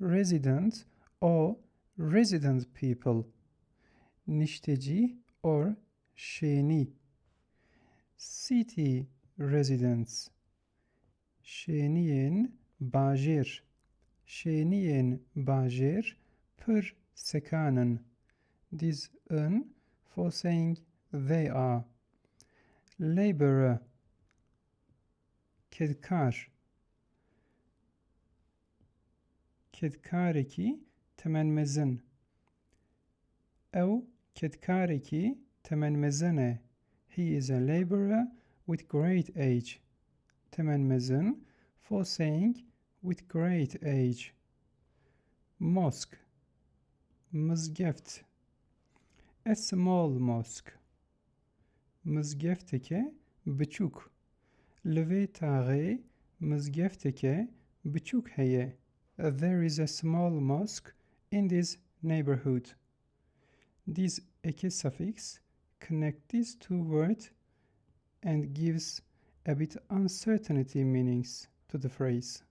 resident or resident people. Nishteci or Şeni. City residents. Şeniyên bajêr. Şeniyên bajêr pir sekanin. This in for saying they are. Laborer. Kedkar. Kedkarekî temenmezin. Ew kedkarekî temenmezin e. He is a laborer with great age. Temenmezin for saying with great age. Mosque. Mizgeft. A small mosque. Mizgefteke biçûk. Li vê taxê mizgefteke biçûk heye. There is a small mosque in this neighborhood. This eke suffix connects these two words and gives a bit uncertainty meanings to the phrase.